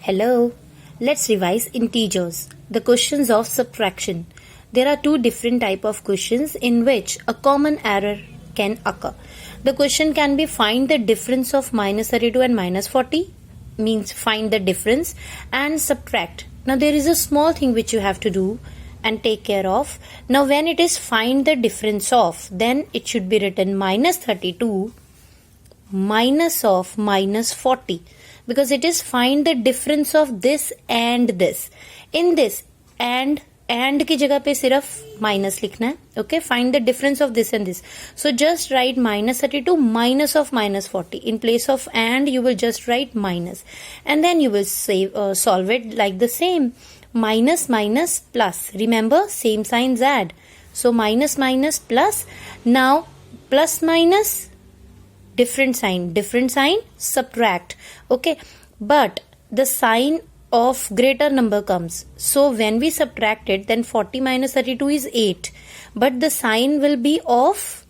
Hello, let's revise integers, the questions of subtraction. There are two different type of questions in which a common error can occur. The question can be find the difference of minus 32 and minus 40, means find the difference and subtract. Now there is a small thing which you have to do and take care of. Now when it is find the difference of, then it should be written minus 32 minus of minus 40, because it is find the difference of this and this. In this and की जगह पे सिर्फ minus लिखना है. Okay, find the difference of this and this. So just right minus 32 minus of minus 40. In place of and you will just write minus, and then you will solve it like the same. Minus minus plus. Remember, same signs add. So minus minus plus. Now plus minus, different sign subtract. Okay, but the sign of greater number comes, so when we subtract it, then 40 minus 32 is 8, but the sign will be of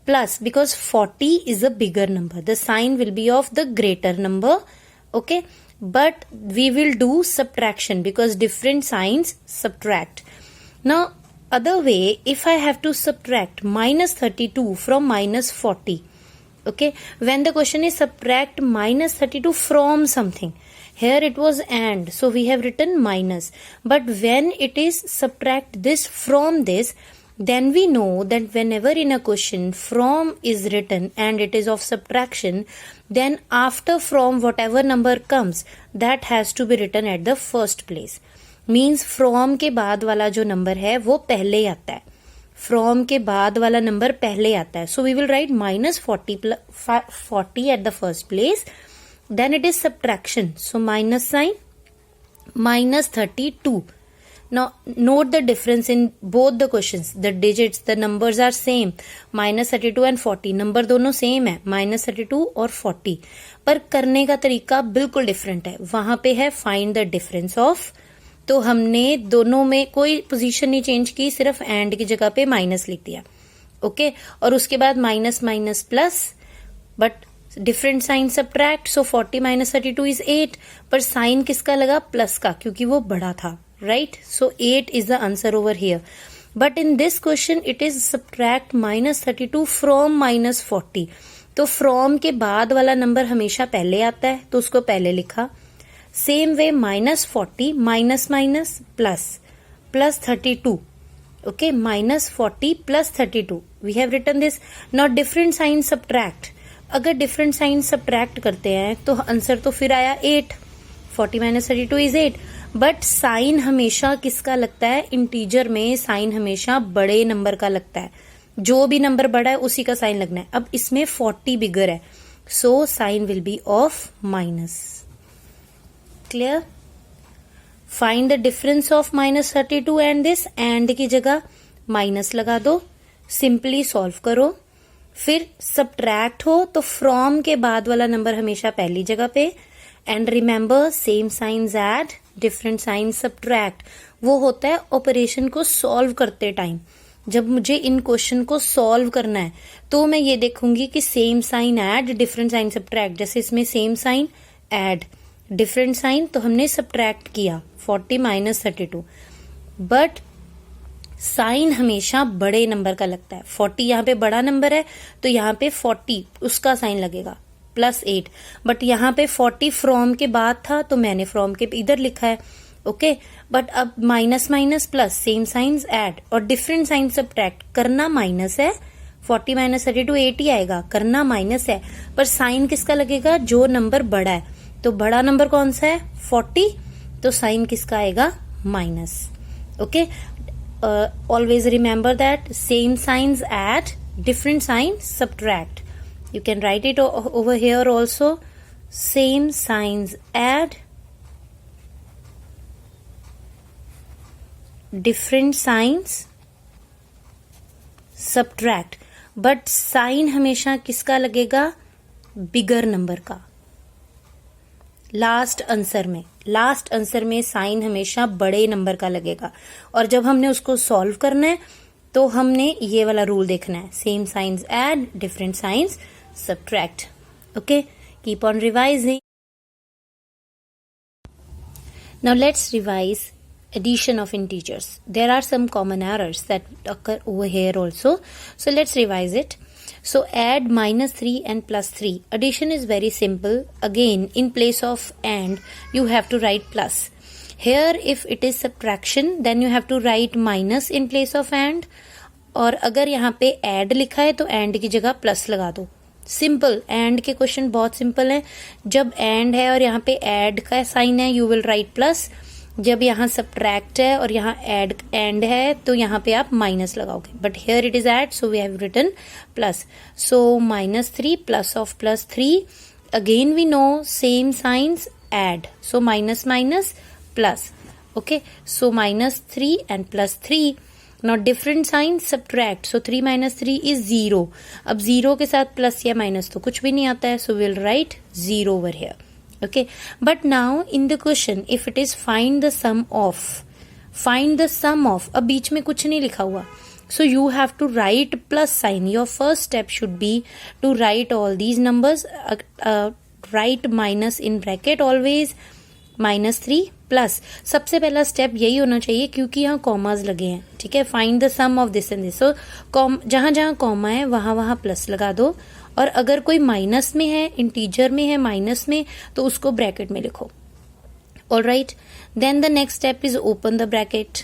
plus, because 40 is a bigger number. The sign will be of the greater number. Okay, but we will do subtraction because different signs subtract. Now other way, if I have to subtract minus 32 from minus 40, okay, when the question is subtract minus 32 from something, here it was and, so we have written minus. But when it is subtract this from this, then we know that whenever in a question from is written and it is of subtraction, then after from whatever number comes, that has to be written at the first place. Means from के बाद वाला जो number है वो पहले आता है. From के बाद वाला number पहले आता है. So we will write minus 40 at the first place. Then it is subtraction. So minus sign, minus 32. Now note the difference in both the questions. The digits, the numbers are same. Minus 32 and 40. Number दोनों same है. Minus 32 और 40. पर करने का तरीका बिल्कुल different है. वहां पे है find the difference of. तो हमने दोनों में कोई पोजीशन नहीं चेंज की, सिर्फ एंड की जगह पे माइनस लिख दिया. ओके, और उसके बाद minus minus plus, but different sign subtract. So 40 minus 32 is 8, पर साइन किसका लगा? प्लस का, क्योंकि वो बड़ा था. Right, so 8 is the answer over here. But in this question it is subtract minus 32 from minus 40. तो फ्रॉम के बाद वाला नंबर हमेशा पहले आता है, तो उसको पहले लिखा. Same way minus 40 minus minus plus plus 32. Okay, minus 40 plus 32. We have written this. Now different sign subtract. अगर different sign subtract करते हैं तो आंसर तो फिर आया 8. 40 minus 32 is 8. बट साइन हमेशा किसका लगता है? इंटीजर में साइन हमेशा बड़े नंबर का लगता है. जो भी नंबर बड़ा है उसी का साइन लगना है. अब इसमें 40 बिगर है, so sine will be of minus. Clear? Find the difference of minus 32 and this. And की जगह माइनस लगा दो, सिंपली सॉल्व करो. फिर सब्ट्रैक्ट हो तो फ्रॉम के बाद वाला नंबर हमेशा पहली जगह पे. And remember, same signs add, different sign subtract. वो होता है ऑपरेशन को सॉल्व करते टाइम. जब मुझे इन क्वेश्चन को सॉल्व करना है तो मैं ये देखूंगी कि same sign add, different sign subtract. जैसे इसमें same sign add, different sign, तो हमने सब्ट्रैक्ट किया 40 माइनस 32. बट साइन हमेशा बड़े नंबर का लगता है. 40 यहाँ पे बड़ा नंबर है तो यहाँ पे 40 उसका साइन लगेगा प्लस 8. बट यहाँ पे 40 फ्रॉम के बाद था तो मैंने फ्रॉम के इधर लिखा है. ओके, बट अब minus minus plus, same signs add और डिफरेंट साइन सब्ट्रैक्ट. करना माइनस है, 40 माइनस 32 8 ही आएगा. करना माइनस है, पर साइन किसका लगेगा? जो नंबर बड़ा है. तो बड़ा नंबर कौन सा है? 40. तो साइन किसका आएगा? Minus. Okay, always remember that same signs add, different sign subtract. You can write it over here also. Same signs add, different signs subtract. But sign हमेशा किसका लगेगा? बिगर नंबर का. लास्ट आंसर में sign हमेशा बड़े number का लगेगा. और जब हमने उसको सॉल्व करना है तो हमने ये वाला रूल देखना है, same signs add, different signs subtract. Okay, keep on revising. Now let's revise addition of integers. There are some common errors that occur over here also. So let's revise it. So add -3 and +3. Addition is very simple. Again, in place of and, you have to write plus. Here, if it is subtraction, then you have to write minus in place of and. और अगर यहाँ पे add लिखा है तो and की जगह plus लगा दो. सिंपल. एंड के क्वेश्चन बहुत सिंपल है. जब एंड है और यहाँ पे एड का साइन है, यू विल राइट प्लस. जब यहाँ सब्ट्रैक्ट है और यहाँ एंड है तो यहाँ पे आप माइनस लगाओगे. But here it is add, so we have written plus. So -3 plus of +3. Again we know same signs add. So minus minus plus. Okay, so -3 and +3. Now different sign subtract. So 3 minus 3 is 0. अब 0 के साथ plus या minus तो कुछ भी नहीं आता है. So we'll write 0 over here. Okay. But now in the question, if it is find the sum of, find the sum of, अब बीच में कुछ नहीं लिखा हुआ. So you have to write plus sign. Your first step should be to write all these numbers. Write minus in bracket always. -3 plus. सबसे पहला step यही होना चाहिए क्योंकि यहाँ कॉमास लगे हैं. ठीक है. Find the sum of this and this. So जहां जहां कॉमा है वहां प्लस लगा दो. और अगर कोई माइनस में है, इंटीजर में है माइनस में, तो उसको ब्रैकेट में लिखो. Alright. Then the next step is open the bracket.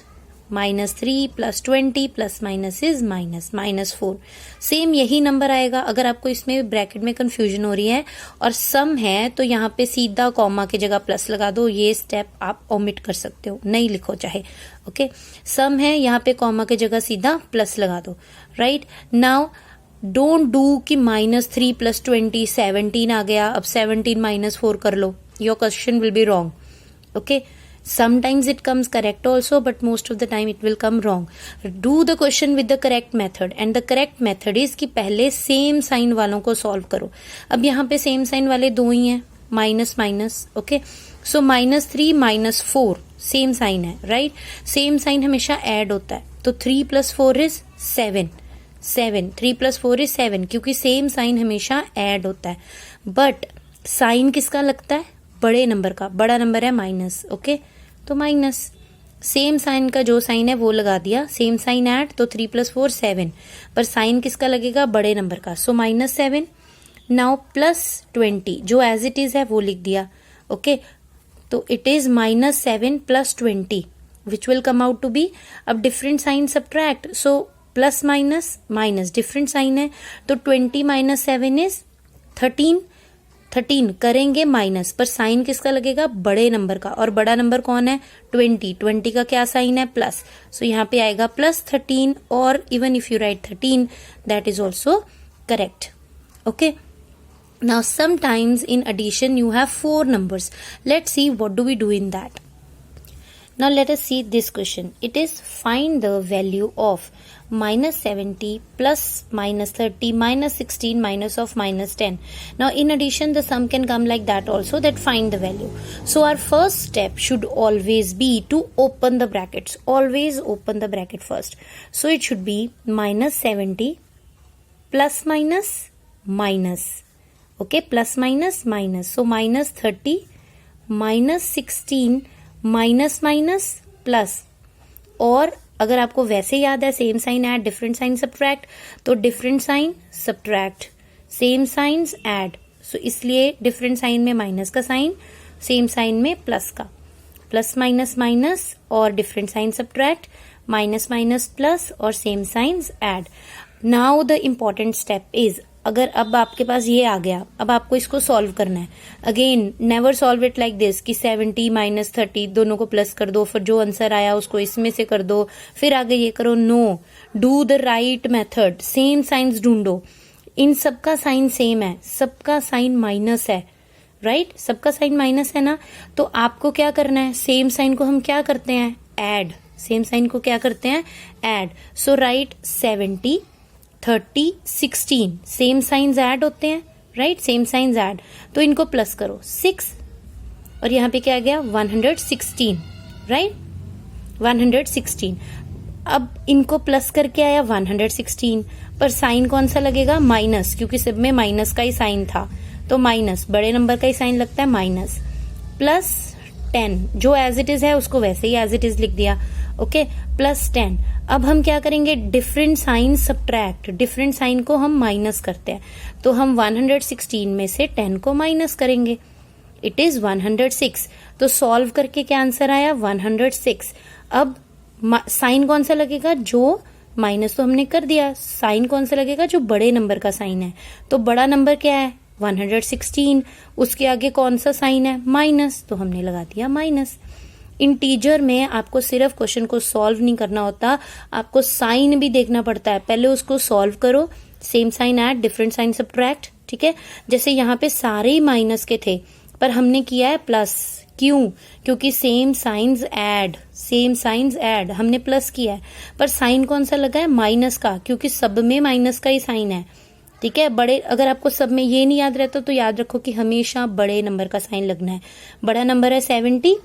-3 + 20 plus minus is -4. Same यही नंबर आएगा. अगर आपको इसमें ब्रैकेट में कंफ्यूजन हो रही है और सम है तो यहाँ पे सीधा कॉमा की जगह प्लस लगा दो. ये स्टेप आप ओमिट कर सकते हो, नहीं लिखो चाहे. ओके. सम है, यहाँ पे कॉमा की जगह सीधा प्लस लगा दो. राइट. नाउ डोंट डू कि -3 + 20 17 आ गया, अब 17 -4 कर लो. Your question will be wrong. Okay. Sometimes it comes correct also, but most of the time it will come wrong. Do the question with the correct method, and the correct method is कि पहले same sign वालों को solve करो. अब यहाँ पे same sign वाले दो ही हैं, minus minus. Okay. So -3 -4 same sign है. राइट. सेम साइन हमेशा ऐड होता है. तो 3 + 4 इज 7. 3 + 4 इज 7 क्योंकि सेम साइन हमेशा ऐड होता है. बट साइन किसका लगता है? बड़े नंबर का. बड़ा नंबर है माइनस. ओके. तो माइनस. सेम साइन का जो साइन है वो लगा दिया. सेम साइन ऐड, तो 3 + 4 7. पर साइन किसका लगेगा? बड़े नंबर का. सो -7. नाउ +20 जो एज इट इज है वो लिख दिया. ओके. तो it is -7 + 20 which will come out to be. अब different sign subtract. So plus minus minus different sign है तो 20 - 7 इज 13 करेंगे माइनस. पर साइन किसका लगेगा? बड़े नंबर का. और बड़ा नंबर कौन है? 20 का क्या साइन है? प्लस. सो यहाँ पे आएगा +13. और even if you write 13 that is also correct. Okay. Now sometimes in addition you have 4 numbers. Let's see what do we do in that. Now let us see this question. It is find the value of -70 plus -30 -16 minus of -10. Now in addition the sum can come like that also, that find the value. So our first step should always be to open the brackets. Always open the bracket first. So it should be -70 plus minus minus. Okay, plus minus minus. So -30 -16 minus minus plus. और अगर आपको वैसे याद है same sign add different sign subtract, तो different sign subtract same signs add. So इसलिए different sign में minus का साइन, सेम साइन में प्लस का. प्लस माइनस माइनस और different sign subtract, minus minus plus और same signs add. Now the important step is, अगर अब आपके पास ये आ गया, अब आपको इसको सॉल्व करना है. Again never solve it like this कि 70 - 30 दोनों को प्लस कर दो, फिर जो आंसर आया उसको इसमें से कर दो, फिर आगे ये करो. No, do the right method. Same signs ढूंढो. इन सबका साइन सेम है, सबका साइन माइनस है. राइट. सबका साइन माइनस है ना. तो आपको क्या करना है? सेम साइन को हम क्या करते हैं? ऐड. सेम साइन को क्या करते हैं? ऐड. सो राइट 70 30 16 सेम साइंस ऐड होते हैं. राइट. सेम साइंस ऐड, तो इनको प्लस करो 6 और यहाँ पे क्या आ गया? 116. राइट. 116. अब इनको प्लस करके आया 116, पर साइन कौन सा लगेगा? माइनस, क्योंकि सब में माइनस का ही साइन था. तो माइनस, बड़े नंबर का ही साइन लगता है माइनस. प्लस 10, जो एज इट इज है उसको वैसे ही एज इट इज लिख दिया, ओके, प्लस 10। अब हम क्या करेंगे, different sign subtract, different sign को हम माइनस करते हैं, तो हम 116 में से 10 को माइनस करेंगे, इट इज 106। तो सॉल्व करके क्या आंसर आया, 106। अब साइन कौन सा लगेगा, जो माइनस तो हमने कर दिया, साइन कौन सा लगेगा, जो बड़े नंबर का साइन है। तो बड़ा नंबर क्या है, 116, उसके आगे कौन सा साइन है, माइनस, तो हमने लगा दिया माइनस। इंटीजर में आपको सिर्फ क्वेश्चन को सॉल्व नहीं करना होता, आपको साइन भी देखना पड़ता है। पहले उसको सॉल्व करो, same sign add, different sign subtract, ठीक है। जैसे यहाँ पे सारे ही माइनस के थे पर हमने किया है प्लस, क्यों, क्योंकि same signs add, same signs add, हमने प्लस किया है, पर साइन कौन सा लगा है, माइनस का, क्योंकि सब में माइनस का ही साइन है, ठीक है। बड़े, अगर आपको सब में ये नहीं याद रहता तो याद रखो कि हमेशा बड़े नंबर का साइन लगना है। बड़ा नंबर है 70,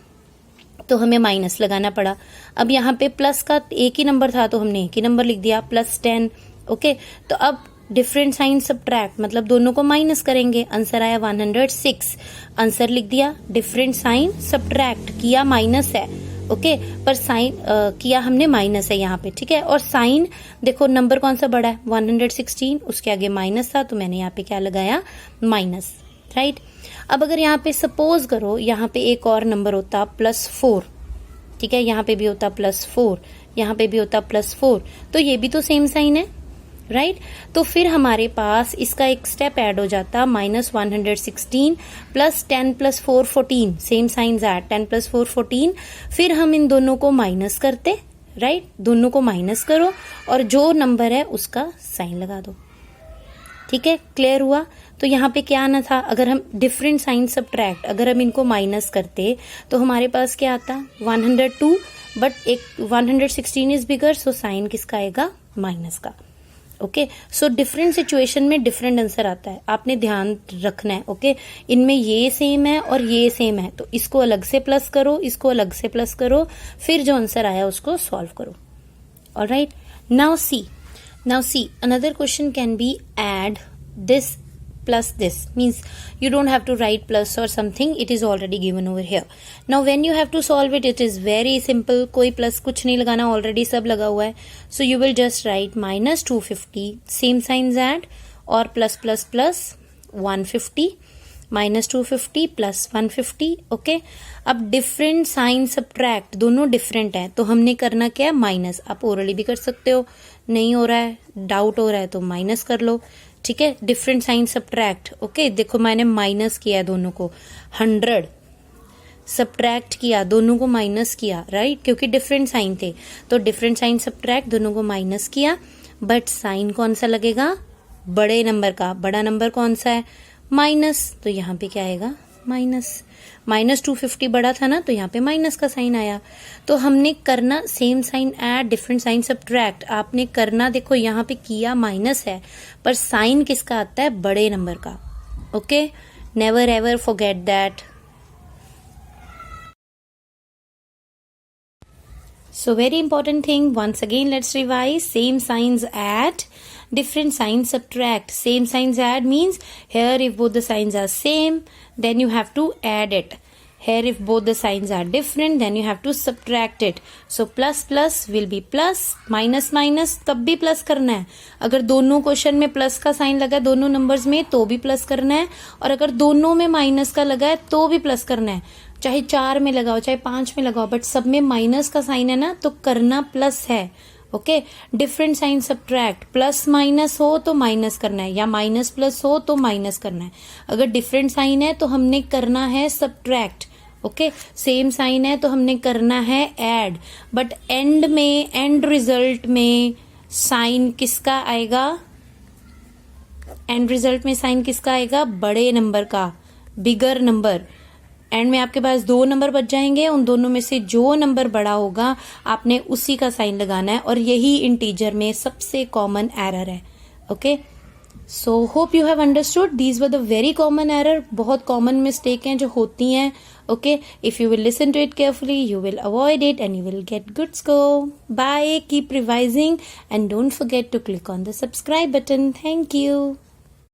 तो हमें माइनस लगाना पड़ा। अब यहाँ पे प्लस का एक ही नंबर था तो हमने एक ही नंबर लिख दिया, प्लस 10, ओके। तो अब डिफरेंट साइन सब्ट्रैक्ट, मतलब दोनों को माइनस करेंगे, आंसर आया 106, आंसर लिख दिया। डिफरेंट साइन सब्ट्रैक्ट किया, माइनस है, ओके, पर साइन किया हमने माइनस है यहाँ पे, ठीक है। और साइन देखो नंबर कौन सा बड़ा है, 116, उसके आगे माइनस था तो मैंने यहाँ पे क्या लगाया, माइनस, राइट। अब अगर यहाँ पे सपोज करो यहाँ पे एक और नंबर होता +4, ठीक है, यहाँ पे भी होता +4, यहाँ पे भी होता +4, तो ये भी तो सेम साइन है, राइट। तो फिर हमारे पास इसका एक स्टेप ऐड हो जाता, -116 + 10 + 4 14, सेम साइंस ऐड, 10 + 4 14। फिर हम इन दोनों को माइनस करते, राइट, दोनों को माइनस करो और जो नंबर है उसका साइन लगा दो, ठीक है, क्लियर हुआ। तो यहाँ पे क्या आना था, अगर हम डिफरेंट साइन सब्ट्रैक्ट, अगर हम इनको माइनस करते तो हमारे पास क्या आता, 102, बट एक 116 इज बिगर, सो साइन किसका आएगा, माइनस का, ओके। सो डिफरेंट सिचुएशन में डिफरेंट आंसर आता है, आपने ध्यान रखना है, ओके। इनमें ये सेम है और ये सेम है, तो इसको अलग से प्लस करो, इसको अलग से प्लस करो, फिर जो आंसर आया उसको सॉल्व करो, alright. Now see another question can be add this plus this, means you don't have to write plus or something, it is already given over here. Now when you have to solve it, it is very simple, कोई plus कुछ नहीं लगाना, already सब लगा हुआ है, so you will just write -250, same signs add, और plus plus plus 150, -250 + 150, okay. अब डिफरेंट साइन सब्ट्रैक्ट, दोनों डिफरेंट है, तो हमने करना क्या है, माइनस। आप ओरली भी कर सकते हो, नहीं हो रहा है, डाउट हो रहा है तो माइनस कर लो, ठीक है। डिफरेंट साइन सब्ट्रैक्ट, ओके, देखो मैंने माइनस किया दोनों को, 100 सब्ट्रैक्ट किया, दोनों को माइनस किया, राइट, क्योंकि डिफरेंट साइन थे, तो डिफरेंट साइन सब्ट्रैक्ट, दोनों को माइनस किया, बट साइन कौन सा लगेगा, बड़े नंबर का। बड़ा नंबर कौन सा है, माइनस, तो यहाँ पे क्या आएगा, माइनस। -250 बड़ा था ना, तो यहाँ पे माइनस का साइन आया। तो हमने करना same sign add, different sign subtract, आपने करना, देखो यहाँ पे किया माइनस है, पर साइन किसका आता है, बड़े नंबर का, okay. Never ever forget that. So very important thing, once again let's revise, same signs add, different signs subtract. Same signs add means here if both the signs are same then you have to add it. Here if both the signs are different then you have to subtract it. So plus plus will be plus, minus minus तब भी plus करना है। अगर दोनों question में plus का sign लगा है दोनों नंबर्स में तो भी प्लस करना है, और अगर दोनों में माइनस का लगा है तो भी प्लस करना है। चाहे 4 में लगाओ चाहे 5 में लगाओ, बट सब में माइनस का साइन है ना, तो करना प्लस है, okay. Different sign subtract, plus minus हो तो माइनस करना है, या माइनस प्लस हो तो माइनस करना है। अगर डिफरेंट साइन है तो हमने करना है सब्ट्रैक्ट, ओके। सेम साइन है तो हमने करना है ऐड, बट एंड में, एंड रिजल्ट में साइन किसका आएगा, एंड रिजल्ट में साइन किसका आएगा, बड़े नंबर का, बिगर नंबर। एंड में आपके पास 2 नंबर बच जाएंगे, उन दोनों में से जो नंबर बड़ा होगा आपने उसी का साइन लगाना है, और यही इंटीजर में सबसे कॉमन एरर है, okay. So hope you have understood, these were the very common error, बहुत कॉमन मिस्टेक हैं जो होती हैं, okay. If you will listen to it carefully you will avoid it and you will get good score. Bye, keep revising and don't forget to click on the subscribe button. Thank you.